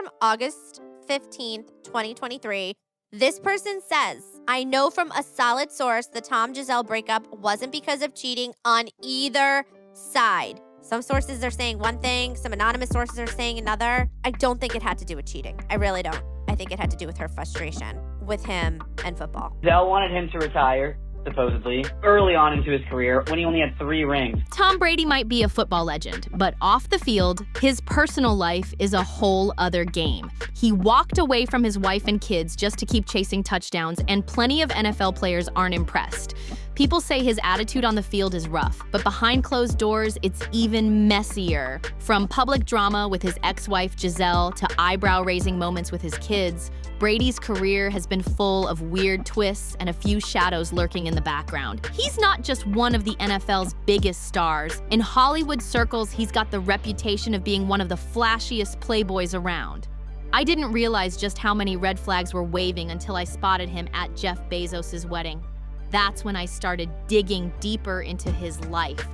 from August 15th, 2023. This person says, I know from a solid source the Tom-Giselle breakup wasn't because of cheating on either side. Some sources are saying one thing, some anonymous sources are saying another. I don't think it had to do with cheating. I really don't. I think it had to do with her frustration with him and football. Giselle wanted him to retire, supposedly, early on into his career when he only had 3 rings. Tom Brady might be a football legend, but off the field, his personal life is a whole other game. He walked away from his wife and kids just to keep chasing touchdowns, and plenty of NFL players aren't impressed. People say his attitude on the field is rough, but behind closed doors, it's even messier. From public drama with his ex-wife Giselle to eyebrow-raising moments with his kids, Brady's career has been full of weird twists and a few shadows lurking in the background. He's not just one of the NFL's biggest stars. In Hollywood circles, he's got the reputation of being one of the flashiest playboys around. I didn't realize just how many red flags were waving until I spotted him at Jeff Bezos' wedding. That's when I started digging deeper into his life.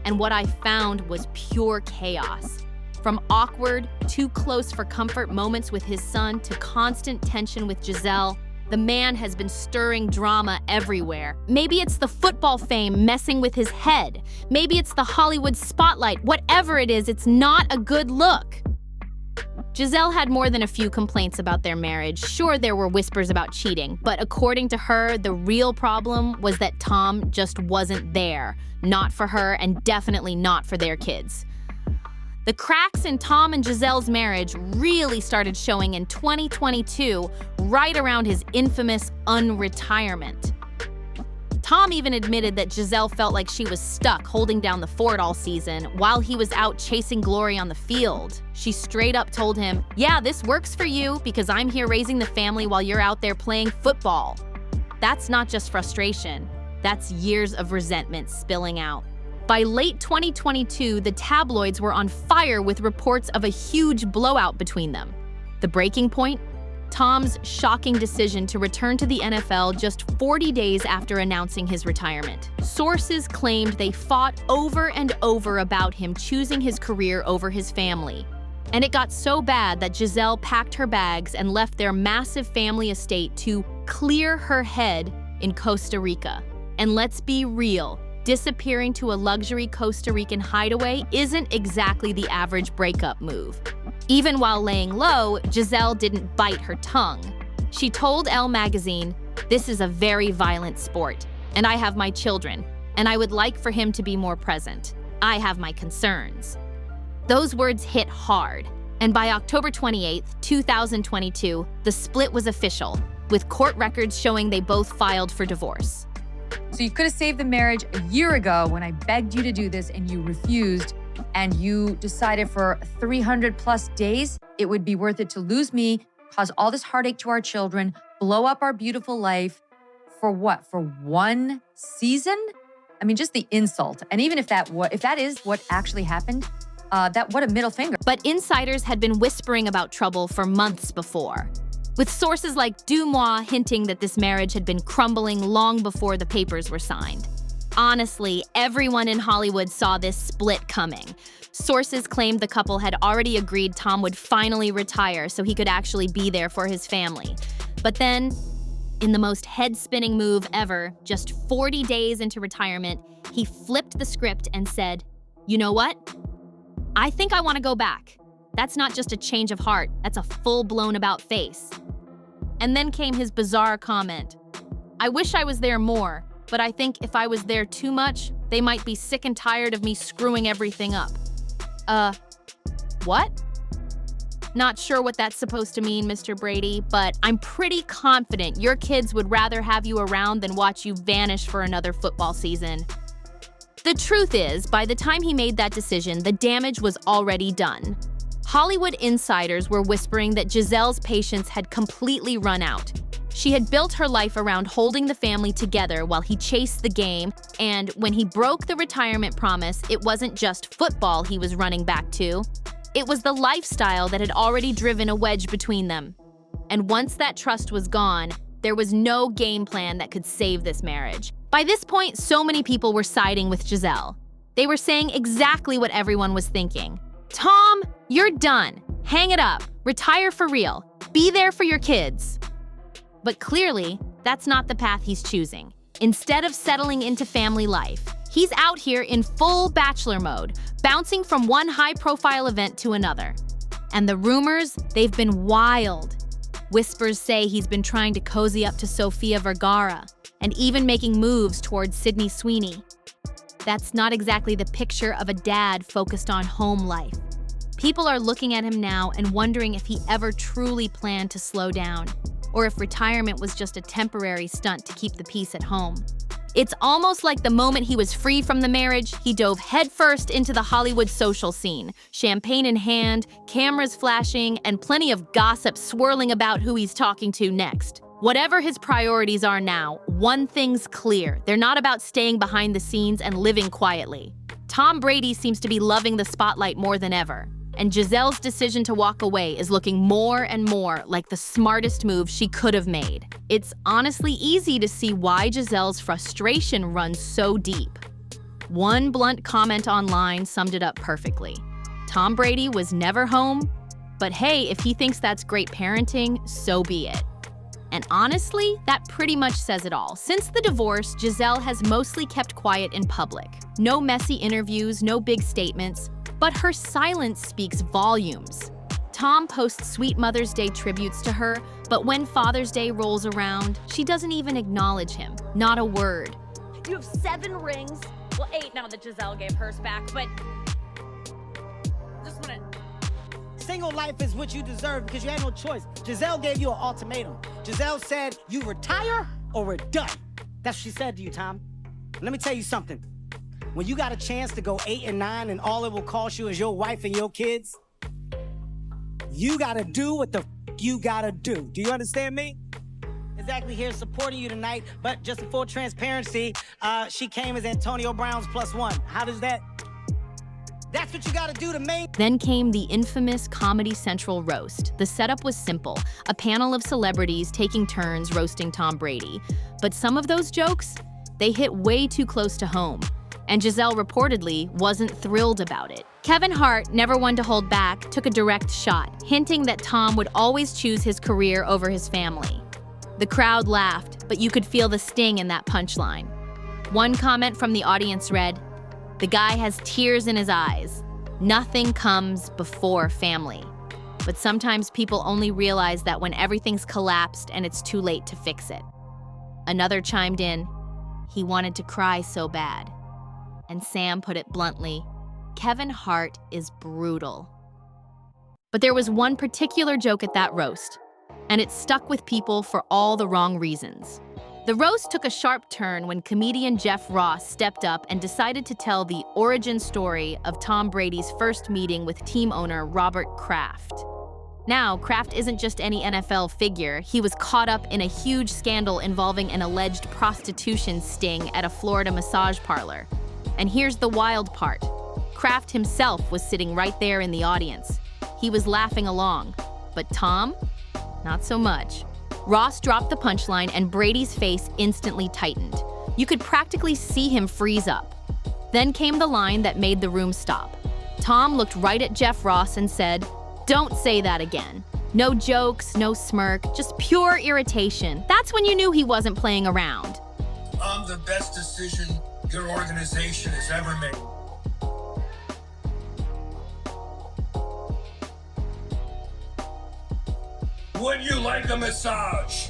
And what I found was pure chaos. From awkward, too close for comfort moments with his son to constant tension with Giselle, the man has been stirring drama everywhere. Maybe it's the football fame messing with his head. Maybe it's the Hollywood spotlight. Whatever it is, it's not a good look. Giselle had more than a few complaints about their marriage. Sure, there were whispers about cheating, but according to her, the real problem was that Tom just wasn't there. Not for her, and definitely not for their kids. The cracks in Tom and Giselle's marriage really started showing in 2022, right around his infamous unretirement. Tom even admitted that Giselle felt like she was stuck holding down the fort all season while he was out chasing glory on the field. She straight up told him, "Yeah, this works for you because I'm here raising the family while you're out there playing football." That's not just frustration, that's years of resentment spilling out. By late 2022, the tabloids were on fire with reports of a huge blowout between them. The breaking point? Tom's shocking decision to return to the NFL just 40 days after announcing his retirement. Sources claimed they fought over and over about him choosing his career over his family. And it got so bad that Giselle packed her bags and left their massive family estate to clear her head in Costa Rica. And let's be real, disappearing to a luxury Costa Rican hideaway isn't exactly the average breakup move. Even while laying low, Giselle didn't bite her tongue. She told Elle magazine, "This is a very violent sport, and I have my children, and I would like for him to be more present. I have my concerns." Those words hit hard, and by October 28th, 2022, the split was official, with court records showing they both filed for divorce. So you could have saved the marriage a year ago when I begged you to do this and you refused, and you decided for 300 plus days it would be worth it to lose me, cause all this heartache to our children, blow up our beautiful life for what? For one season? I mean, just the insult. And even if that is what actually happened, what a middle finger. But insiders had been whispering about trouble for months before, with sources like Dumois hinting that this marriage had been crumbling long before the papers were signed. Honestly, everyone in Hollywood saw this split coming. Sources claimed the couple had already agreed Tom would finally retire so he could actually be there for his family. But then, in the most head-spinning move ever, just 40 days into retirement, he flipped the script and said, "You know what? I think I want to go back. That's not just a change of heart, that's a full-blown about-face." And then came his bizarre comment, "I wish I was there more, but I think if I was there too much, they might be sick and tired of me screwing everything up." What? Not sure what that's supposed to mean, Mr. Brady, but I'm pretty confident your kids would rather have you around than watch you vanish for another football season. The truth is, by the time he made that decision, the damage was already done. Hollywood insiders were whispering that Giselle's patience had completely run out. She had built her life around holding the family together while he chased the game, and when he broke the retirement promise, it wasn't just football he was running back to. It was the lifestyle that had already driven a wedge between them. And once that trust was gone, there was no game plan that could save this marriage. By this point, so many people were siding with Giselle. They were saying exactly what everyone was thinking. "Tom, you're done. Hang it up. Retire for real. Be there for your kids. But clearly, that's not the path he's choosing. Instead of settling into family life, he's out here in full bachelor mode, bouncing from one high-profile event to another. And the rumors, they've been wild. Whispers say he's been trying to cozy up to Sofia Vergara and even making moves towards Sydney Sweeney. That's not exactly the picture of a dad focused on home life. People are looking at him now and wondering if he ever truly planned to slow down, or if retirement was just a temporary stunt to keep the peace at home. It's almost like the moment he was free from the marriage, he dove headfirst into the Hollywood social scene, champagne in hand, cameras flashing, and plenty of gossip swirling about who he's talking to next. Whatever his priorities are now, one thing's clear: they're not about staying behind the scenes and living quietly. Tom Brady seems to be loving the spotlight more than ever, and Gisele's decision to walk away is looking more and more like the smartest move she could have made. It's honestly easy to see why Gisele's frustration runs so deep. One blunt comment online summed it up perfectly. Tom Brady was never home, but hey, if he thinks that's great parenting, so be it. And honestly, that pretty much says it all. Since the divorce, Gisele has mostly kept quiet in public. No messy interviews, no big statements, but her silence speaks volumes. Tom posts sweet Mother's Day tributes to her, but when Father's Day rolls around, she doesn't even acknowledge him, not a word. You have 7 rings. Well, 8 now that Gisele gave hers back, but just wanna... Single life is what you deserve because you had no choice. Gisele gave you an ultimatum. Gisele said, you retire or we're done. That's what she said to you, Tom. Let me tell you something. When you got a chance to go 8 and 9 and all it will cost you is your wife and your kids, you gotta do what the you gotta do. Do you understand me? Exactly here supporting you tonight, but just for full transparency, she came as Antonio Brown's +1. How does that? That's what you gotta do to make. Then came the infamous Comedy Central roast. The setup was simple, a panel of celebrities taking turns roasting Tom Brady. But some of those jokes, they hit way too close to home. And Gisele reportedly wasn't thrilled about it. Kevin Hart, never one to hold back, took a direct shot, hinting that Tom would always choose his career over his family. The crowd laughed, but you could feel the sting in that punchline. One comment from the audience read, "The guy has tears in his eyes. Nothing comes before family." But sometimes people only realize that when everything's collapsed and it's too late to fix it. Another chimed in, "He wanted to cry so bad." And Sam put it bluntly, "Kevin Hart is brutal." But there was one particular joke at that roast, and it stuck with people for all the wrong reasons. The roast took a sharp turn when comedian Jeff Ross stepped up and decided to tell the origin story of Tom Brady's first meeting with team owner Robert Kraft. Now, Kraft isn't just any NFL figure. He was caught up in a huge scandal involving an alleged prostitution sting at a Florida massage parlor. And here's the wild part. Kraft himself was sitting right there in the audience. He was laughing along, but Tom? Not so much. Ross dropped the punchline and Brady's face instantly tightened. You could practically see him freeze up. Then came the line that made the room stop. Tom looked right at Jeff Ross and said, "Don't say that again." No jokes, no smirk, just pure irritation. That's when you knew he wasn't playing around. I'm the best decision your organization has ever made. Would you like a massage?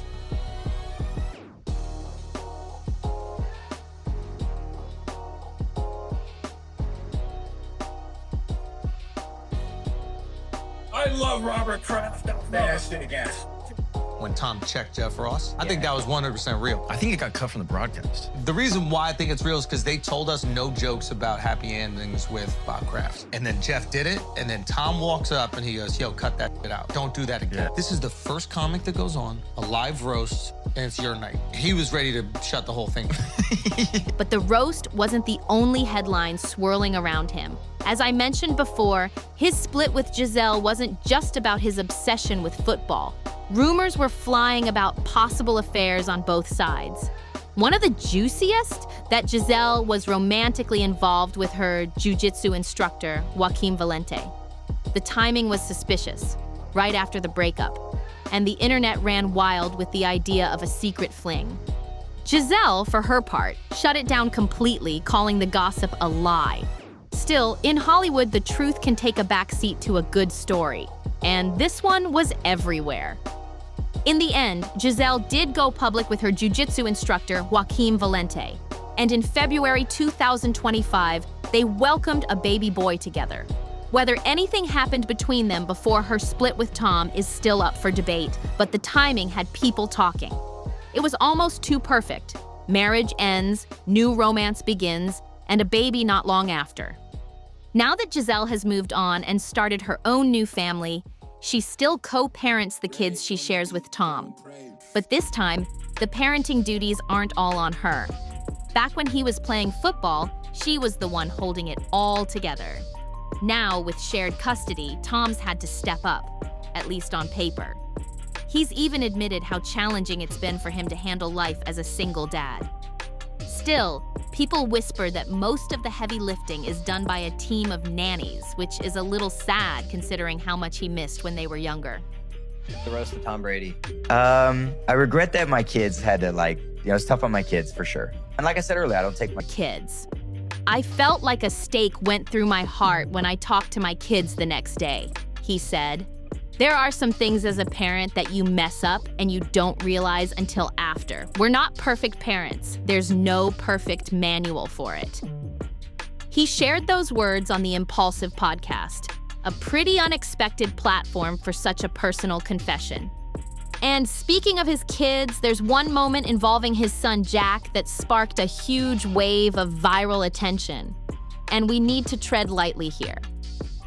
I love Robert Kraft. Fast again. When Tom checked Jeff Ross, I think that was 100% real. I think it got cut from the broadcast. The reason why I think it's real is because they told us no jokes about happy endings with Bob Kraft. And then Jeff did it, and then Tom walks up and he goes, "Yo, cut that shit out. Don't do that again." Yeah. This is the first comic that goes on, a live roast, and it's your night. He was ready to shut the whole thing down. But the roast wasn't the only headline swirling around him. As I mentioned before, his split with Gisele wasn't just about his obsession with football. Rumors were flying about possible affairs on both sides. One of the juiciest, that Gisele was romantically involved with her jiu-jitsu instructor, Wim Valente. The timing was suspicious. right after the breakup, and the internet ran wild with the idea of a secret fling. Giselle, for her part, shut it down completely, calling the gossip a lie. Still, in Hollywood, the truth can take a backseat to a good story, and this one was everywhere. In the end, Giselle did go public with her jiu-jitsu instructor, Wim Valente, and in February 2025, they welcomed a baby boy together. Whether anything happened between them before her split with Tom is still up for debate, but the timing had people talking. It was almost too perfect. Marriage ends, new romance begins, and a baby not long after. Now that Giselle has moved on and started her own new family, she still co-parents the kids she shares with Tom. But this time, the parenting duties aren't all on her. Back when he was playing football, she was the one holding it all together. Now, with shared custody, Tom's had to step up, at least on paper. He's even admitted how challenging it's been for him to handle life as a single dad. Still, people whisper that most of the heavy lifting is done by a team of nannies, which is a little sad considering how much he missed when they were younger. The roast of Tom Brady. I regret that my kids had to it's tough on my kids for sure. And like I said earlier, I don't take my kids. I felt like a stake went through my heart when I talked to my kids the next day, he said. There are some things as a parent that you mess up and you don't realize until after. We're not perfect parents. There's no perfect manual for it. He shared those words on the Impulsive podcast, a pretty unexpected platform for such a personal confession. And speaking of his kids, there's one moment involving his son Jack that sparked a huge wave of viral attention. And we need to tread lightly here.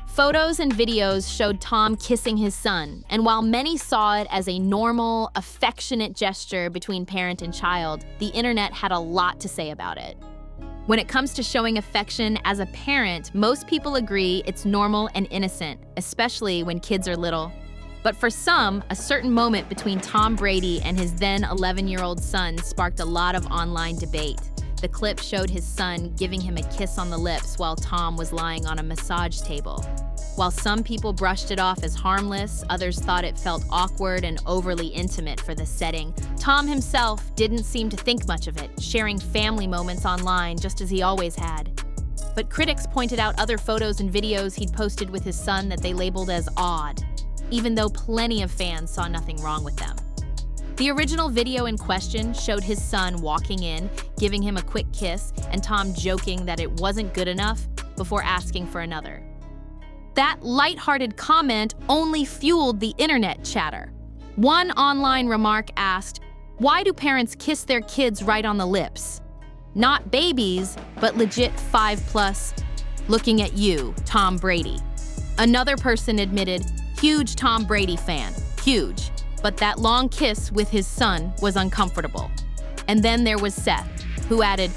Photos and videos showed Tom kissing his son, and while many saw it as a normal, affectionate gesture between parent and child, the internet had a lot to say about it. When it comes to showing affection as a parent, most people agree it's normal and innocent, especially when kids are little. But for some, a certain moment between Tom Brady and his then 11-year-old son sparked a lot of online debate. The clip showed his son giving him a kiss on the lips while Tom was lying on a massage table. While some people brushed it off as harmless, others thought it felt awkward and overly intimate for the setting. Tom himself didn't seem to think much of it, sharing family moments online just as he always had. But critics pointed out other photos and videos he'd posted with his son that they labeled as odd, even though plenty of fans saw nothing wrong with them. The original video in question showed his son walking in, giving him a quick kiss, and Tom joking that it wasn't good enough before asking for another. That lighthearted comment only fueled the internet chatter. One online remark asked, "Why do parents kiss their kids right on the lips? Not babies, but legit 5+, looking at you, Tom Brady." Another person admitted, "Huge Tom Brady fan, huge. But that long kiss with his son was uncomfortable." And then there was Seth, who added,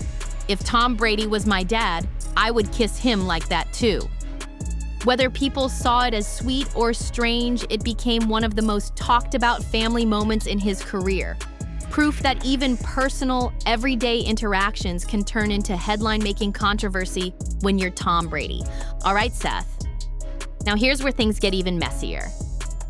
"If Tom Brady was my dad, I would kiss him like that too." Whether people saw it as sweet or strange, it became one of the most talked about family moments in his career. Proof that even personal, everyday interactions can turn into headline-making controversy when you're Tom Brady. All right, Seth. Now here's where things get even messier.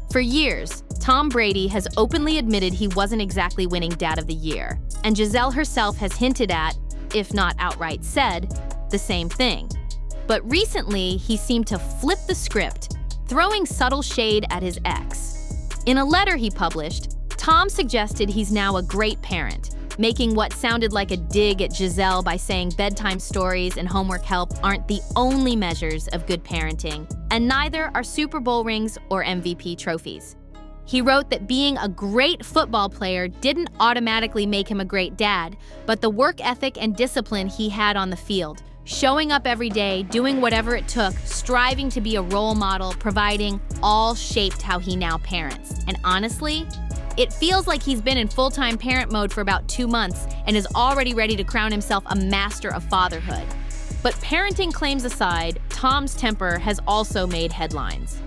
For years, Tom Brady has openly admitted he wasn't exactly winning Dad of the Year, and Giselle herself has hinted at, if not outright said, the same thing. But recently, he seemed to flip the script, throwing subtle shade at his ex. In a letter he published, Tom suggested he's now a great parent, making what sounded like a dig at Giselle by saying bedtime stories and homework help aren't the only measures of good parenting, and neither are Super Bowl rings or MVP trophies. He wrote that being a great football player didn't automatically make him a great dad, but the work ethic and discipline he had on the field, showing up every day, doing whatever it took, striving to be a role model, providing, all shaped how he now parents. And honestly, it feels like he's been in full-time parent mode for about 2 months and is already ready to crown himself a master of fatherhood. But parenting claims aside, Tom's temper has also made headlines.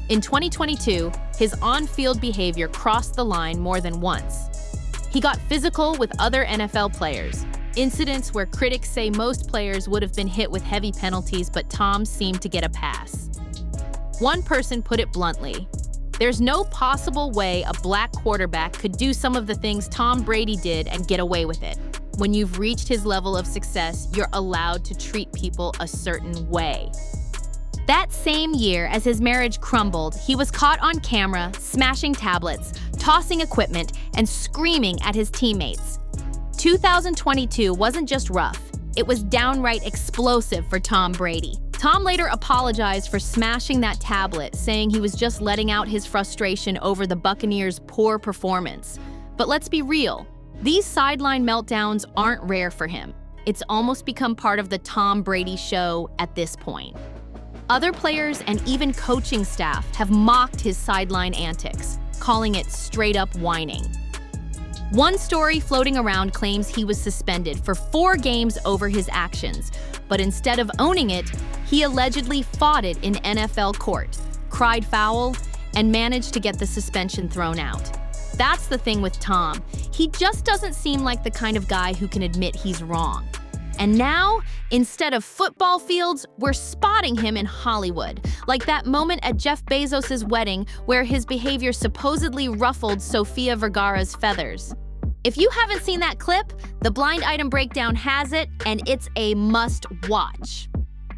In 2022, his on-field behavior crossed the line more than once. He got physical with other NFL players, incidents where critics say most players would have been hit with heavy penalties, but Tom seemed to get a pass. One person put it bluntly, There's no possible way a black quarterback could do some of the things Tom Brady did and get away with it. When you've reached his level of success, you're allowed to treat people a certain way. That same year, as his marriage crumbled, he was caught on camera, smashing tablets, tossing equipment, and screaming at his teammates. 2022 wasn't just rough, it was downright explosive for Tom Brady. Tom later apologized for smashing that tablet, saying he was just letting out his frustration over the Buccaneers' poor performance. But let's be real, these sideline meltdowns aren't rare for him. It's almost become part of the Tom Brady show at this point. Other players and even coaching staff have mocked his sideline antics, calling it straight-up whining. One story floating around claims he was suspended for 4 games over his actions, but instead of owning it, he allegedly fought it in NFL court, cried foul, and managed to get the suspension thrown out. That's the thing with Tom. He just doesn't seem like the kind of guy who can admit he's wrong. And now, instead of football fields, we're spotting him in Hollywood, like that moment at Jeff Bezos' wedding where his behavior supposedly ruffled Sofia Vergara's feathers. If you haven't seen that clip, the Blind Item Breakdown has it, and it's a must-watch.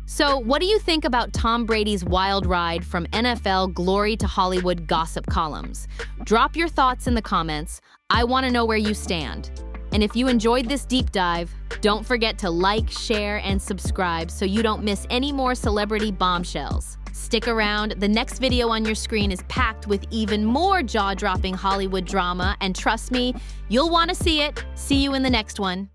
So, what do you think about Tom Brady's wild ride from NFL glory to Hollywood gossip columns? Drop your thoughts in the comments. I want to know where you stand. And if you enjoyed this deep dive, don't forget to like, share, and subscribe so you don't miss any more celebrity bombshells. Stick around, the next video on your screen is packed with even more jaw-dropping Hollywood drama, and trust me, you'll want to see it. See you in the next one.